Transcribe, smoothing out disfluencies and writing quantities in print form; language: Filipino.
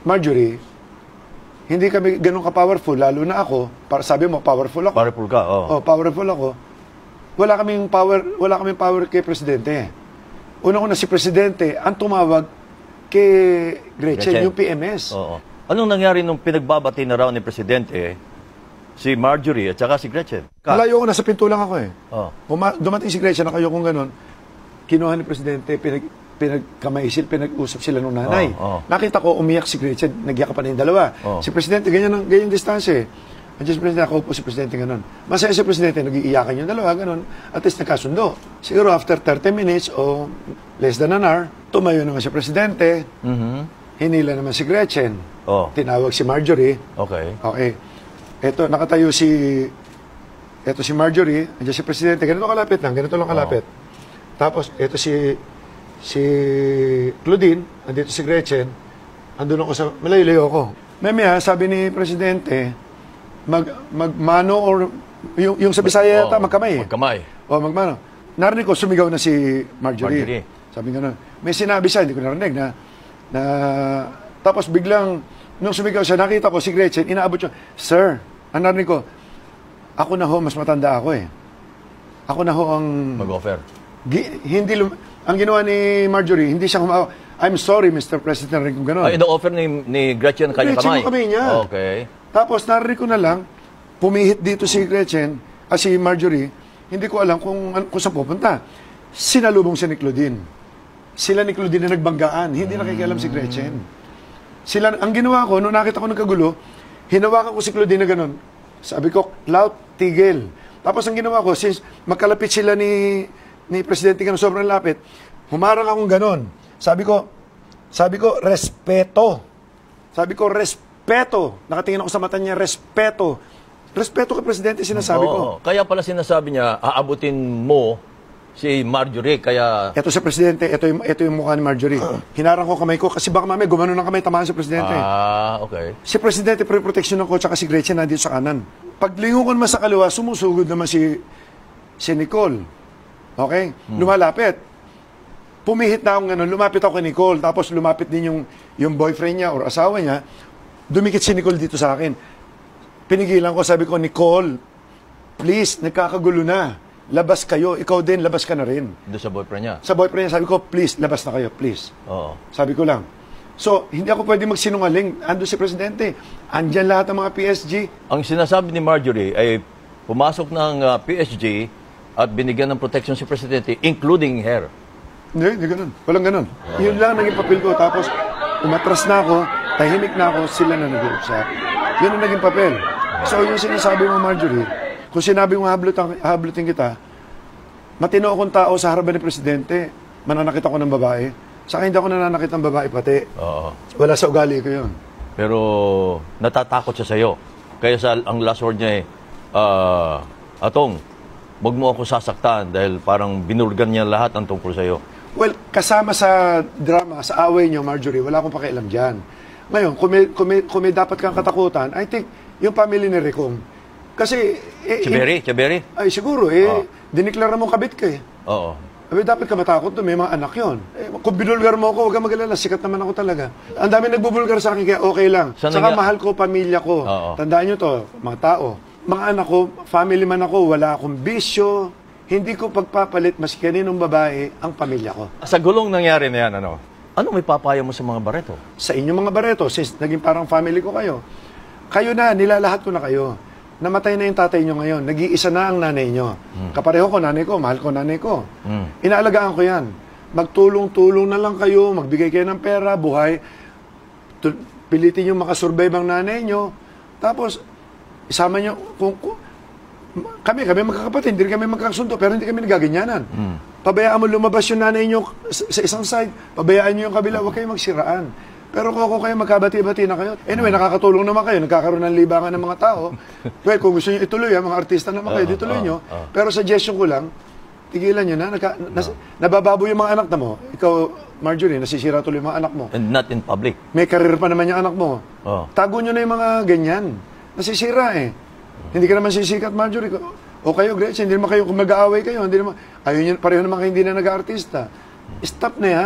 Marjorie, hindi kami ganun ka-powerful, lalo na ako. Sabi mo, powerful ako. Powerful ka, Oh, powerful ako. Wala kaming power kay Presidente. Una-una si Presidente, ang tumawag kay Gretchen, yung PMS. Oo. Anong nangyari nung pinagbabati na raw ni Presidente, si Marjorie at saka si Gretchen? Malayo ko, nasa pinto lang ako eh. Oh. Dumating si Gretchen, nakayo kong ganun, kinuha ni Presidente, pinagkamaisil, pinag-usap sila nung nanay. Nakita ko, umiyak si Gretchen, nagyakapan na yung dalawa. Si Presidente, ganyan distansya eh. Andiyan si Presidente, ako po si Presidente, ganun. Masaya si Presidente, nag-iiyakan yung dalawa, ganun. At least nagkasundo. Siguro after 30 minutes o less than an hour, tumayo naman si Presidente, hinila naman si Gretchen, tinawag si Marjorie. Okay. Eto, nakatayo si Marjorie, andiyan si Presidente, ganito lang kalapit. Tapos, eto si Claudine, andito si Gretchen, andun ako sa, malayo-layo ako. Maya, sabi ni Presidente, magmano or yung sa Bisaya yata, magkamay. Magmano. Narinig ko, sumigaw na si Marjorie. Sabi nga may sinabi siya, hindi ko narinig na tapos biglang, nung sumigaw siya, nakita ko si Gretchen, inaabot siya, Sir, ang narinig ko, ako na ho, mas matanda ako eh. Ako na ho ang... Mag-offer. Ang ginawa ni Marjorie, hindi siya humawa, I'm sorry, Mr. President, narinig ko gano'n. Ino-offer ni Gretchen kanya kamay? Gretchen kamay niya. Okay. Tapos narinig ko na lang, pumihit dito si Gretchen, si Marjorie, hindi ko alam kung saan pupunta. Sinalubong siya ni Claudine. Sila ni Claudine na nagbanggaan, hindi nakikialam si Gretchen. Ang ginawa ko, nung nakita ko nagkagulo, hinawakan ko si Claudine na gano'n. Sabi ko, Clout, tigil. Tapos ang ginawa ko, since magkalapit sila ni Presidente ka na sobrang lapit, humarang akong gano'n. Sabi ko, respeto. Sabi ko, respeto. Nakatingin ako sa mata niya, respeto. Respeto kay Presidente, sinasabi ko. Kaya pala sinasabi niya, aabutin mo si Marjorie, kaya... Ito si Presidente, ito yung mukha ni Marjorie. Hinarang ko kamay ko, kasi baka mamaya gumano ng kamay, tamaan si Presidente. Okay. Si Presidente, pre-protection ko, tsaka si Gretchen nandito sa kanan. Paglingon ko naman sa kaliwa, sumusugod naman si Nicole. Okay? Lumalapit. Pumihit na akong gano'n, lumapit ako kay Nicole, tapos lumapit din yung boyfriend niya or asawa niya, dumikit si Nicole dito sa akin. Pinigilan ko, sabi ko, Nicole, please, nagkakagulo na. Labas kayo, ikaw din, labas ka na rin. Doon sa boyfriend niya? Sa boyfriend niya, sabi ko, please, labas na kayo, please. Sabi ko lang. So, hindi ako pwede magsinungaling. Ando si Presidente. Andyan lahat ng mga PSG. Ang sinasabi ni Marjorie ay pumasok ng PSG at binigyan ng protection si Presidente, including hair. Hindi ganun. Walang ganun. Yun lang naging papel ko. Tapos, umatras na ako, tahimik na ako, sila na nag-uusap. Yun ang naging papel. So, yung sinasabi mo, Marjorie, kung sinabi mo hablutin kita, matino akong tao sa harapan ni Presidente, mananakit ako ng babae. Saka hindi ako nananakit ng babae pati. Wala sa ugali ko yun. Pero natatakot siya sa'yo. Kaya ang last word niya Atong, wag mo ako sasaktan dahil parang binulgan niya lahat ang tungkol sa'yo. Well, kasama sa drama, sa away niyo, Marjorie, wala akong pakialam dyan. Ngayon, kung may dapat kang katakutan, I think, yung family ni Recong. Kasi... Cheberi? Ay, siguro, diniklara mo kabit ka eh. Dapat ka matakot doon, may mga anak yun. Kung binulgar mo ako, huwag kang mag-alala, sikat naman ako talaga. Ang dami nagbubulgar sa akin, kaya okay lang. Saka mahal ko, pamilya ko. Tandaan nyo to, mga tao. Mga anak ko, family man ako, wala akong bisyo. Hindi ko pagpapalit mas kaninong babae ang pamilya ko. Sa gulong nangyari na yan, ano may papaya mo sa mga Barreto? Sa inyong mga Barreto, since naging parang family ko kayo. Kayo na, nilalahat ko na kayo. Namatay na yung tatay nyo ngayon. Nag-iisa na ang nanay nyo. Kapareho ko, nanay ko, mahal ko, nanay ko. Inaalagaan ko yan. Magtulong-tulong na lang kayo, magbigay kayo ng pera, buhay. Pilitin nyo makasurvive ang nanay nyo. Tapos, isama nyo, kami magkakapatid, hindi kami magkakasundo, pero hindi kami nagaganyanan. Pabayaan mo lumabas yung nanay nyo sa isang side, pabayaan nyo yung kabila, huwag kayo magsiraan. Pero kung kayo magkabati-bati na kayo, anyway, nakakatulong naman kayo, nagkakaroon ng libangan ng mga tao. Well, kung gusto nyo ituloy, mga artista naman kayo, dituloy nyo. Pero suggestion ko lang, tigilan nyo na, nabababo yung mga anak na mo. Ikaw, Marjorie, nasisira tuloy yung mga anak mo. And not in public. May career pa naman yung anak mo. Tago nyo na yung mga ganyan. Nasisira eh. Hindi ka naman sisikat, Marjorie. O kayo, Gretchen, hindi naman kayo, kung mag-aaway kayo, hindi naman, pareho naman kayo hindi na nag-aartista. Stop na yan.